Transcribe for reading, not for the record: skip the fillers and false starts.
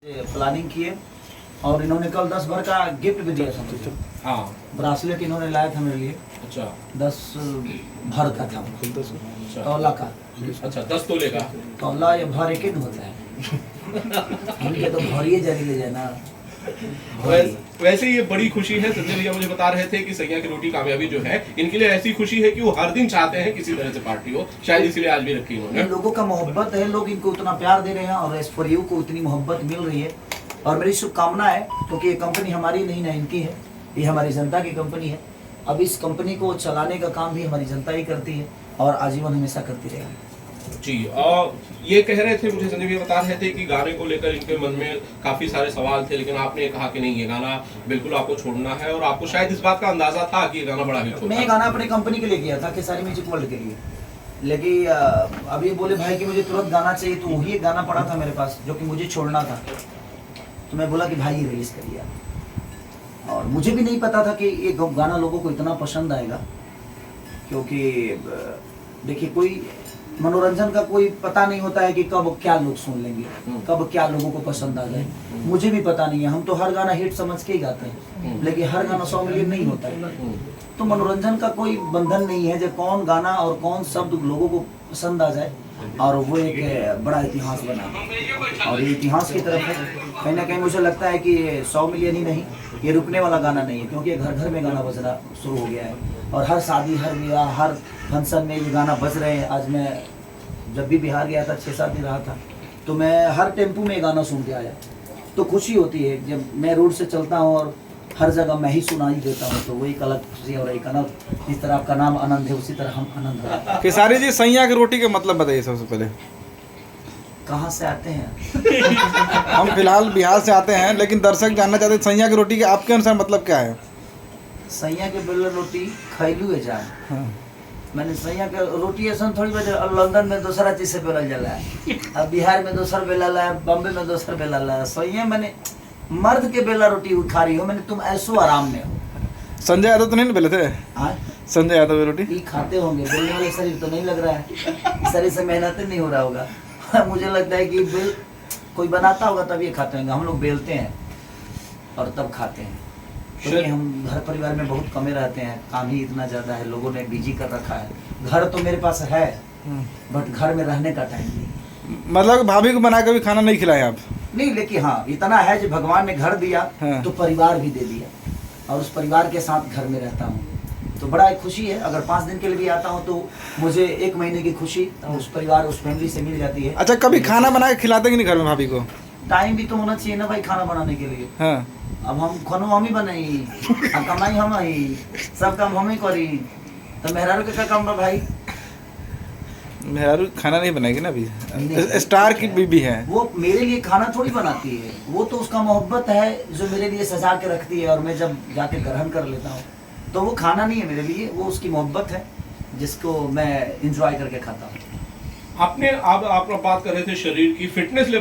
Planning किए और इन्होंने कल 10 भर का गिफ्ट भी दिया था मुझे। हाँ ब्रासलेट इन्होंने लाया था मेरे लिए, अच्छा 10 भर का था, अच्छा तौला का। अच्छा 10 तोले का। तौला या भर एक ही न होता है इनके तो भरिए जरी ले जाए ना। वैसे ये बड़ी खुशी है। संजय भैया मुझे बता रहे थे कि सैया की रोटी कामयाबी जो है इनके लिए ऐसी खुशी है कि वो हर दिन चाहते हैं किसी तरह से पार्टी हो, शायद इसीलिए आज भी रखी इन्होंने। लोगों का मोहब्बत है, लोग इनको उतना प्यार दे रहे हैं और एस फॉर यू को उतनी मोहब्बत मिल रही है। और मेरी शुभकामना है, क्योंकि ये कंपनी हमारी नहीं ना इनकी है, ये हमारी जनता की कंपनी है। अब इस कंपनी को चलाने का काम भी हमारी जनता ही करती है और आजीवन हमेशा करती रहेगी जी। और ये कह रहे थे, मुझे संजय भैया बता रहे थे कि गाने को लेकर इनके मन में काफी सारे सवाल थे, लेकिन आपने कहा कि नहीं, ये गाना बिल्कुल आपको छोड़ना है और आपको शायद इस बात का अंदाजा था कि ये गाना बड़ा हिट होगा। मैं ये गाना अपनी कंपनी के लिए किया था, खेसारी म्यूजिक वर्ल्ड के लिए, लेकिन अब ये बोले भाई कि मुझे तुरंत गाना चाहिए, तो वही एक गाना पड़ा था मेरे पास जो कि मुझे छोड़ना था। तो मैं बोला कि भाई ये रिलीज करिए। और मुझे भी नहीं पता था कि ये गाना लोगों को इतना पसंद आएगा, क्योंकि देखिए कोई मनोरंजन का कोई पता नहीं होता है कि कब क्या लोग सुन लेंगे, कब क्या लोगों को पसंद आ जाए। मुझे भी पता नहीं है, हम तो हर गाना हिट समझ के ही गाते हैं, लेकिन हर गाना 100 मिलियन नहीं होता है। तो मनोरंजन का कोई बंधन नहीं है जो कौन गाना और कौन शब्द लोगों को पसंद आ जाए, और वो एक बड़ा इतिहास बना। और ये इतिहास की तरफ है, कहीं ना कहीं मुझे लगता है कि 100 मिलियन ही नहीं, ये रुकने वाला गाना नहीं है, क्योंकि घर घर में गाना बजना शुरू हो गया है और हर शादी, हर विवाह, हर फंक्शन में ये गाना बज रहे हैं। आज मैं जब भी बिहार गया था, 6-7 दिन रहा था, तो मैं हर टेम्पू में ये गाना सुन के आया। तो खुशी होती है जब मैं रोड से चलता हूँ और हर जगह मैं ही सुनाई देता हूँ, तो वही एक अलग खुशी और एक अलग, जिस तरह आपका नाम आनंद है उसी तरह हम आनंद हैं। खेसारी जी, सैया की रोटी का मतलब बताइए सबसे पहले। कहाँ से आते हैं? हम फिलहाल बिहार से आते हैं, लेकिन दर्शक जानना चाहते हैं सैया की रोटी के आपके अनुसार मतलब क्या है? सैया के बेलन रोटी खैलू है जान। हाँ। मैंने सैया के रोटी ऐसा थोड़ी बजे लंदन में दूसरा चीज से बेलल जाला है, अब बिहार में दूसर बेला है, बॉम्बे में दूसर बेला है। सैया मैंने मर्द के बेला रोटी खा रही हो, मैंने तुम ऐसो आराम में हो। संजय यादव तो नहीं बेले थे? हाँ, संजय यादव की रोटी ये खाते होंगे, बेलने वाले शरीर तो नहीं लग रहा है, शरीर से मेहनत नहीं हो रहा होगा। मुझे लगता है कि बेल कोई बनाता होगा तब ये खाते होंगे, हम लोग बेलते हैं और तब खाते हैं। क्योंकि हम घर परिवार में बहुत कमे रहते हैं, काम ही इतना ज़्यादा है, लोगों ने बिजी कर रखा है। घर तो मेरे पास है, बट घर में रहने का टाइम नहीं। मतलब भाभी को बना के भी खाना नहीं खिलाए आप? नहीं, लेकिन हाँ इतना है जो भगवान ने घर दिया, हाँ। तो परिवार भी दे दिया, और उस परिवार के साथ घर में रहता हूँ, तो बड़ा एक खुशी है। अगर 5 दिन के लिए भी आता हूँ तो मुझे 1 महीने की खुशी उस परिवार, उस फैमिली से मिल जाती है। अच्छा, कभी खाना बना के खिलाते कि नहीं घर में भाभी को? टाइम भी तो होना चाहिए ना भाई खाना बनाने के लिए। हाँ। अब हम खानो हम ही बनाई, कमाई हम ही, सब काम हम ही करी, तो मेहरारू के क्या काम बा भाई? मेहरारू खाना नहीं बनाएगी ना अभी, स्टार की बीबी है वो, मेरे लिए खाना थोड़ी बनाती है, वो तो उसका मोहब्बत है जो मेरे लिए सजा के रखती है, और मैं जब जाके ग्रहण कर लेता हूँ तो वो खाना नहीं है मेरे लिए, वो उसकी मोहब्बत है जिसको मैं इंजॉय करके खाता हूँ। आपने आप बात कर रहे थे शरीर की फिटनेस लेवल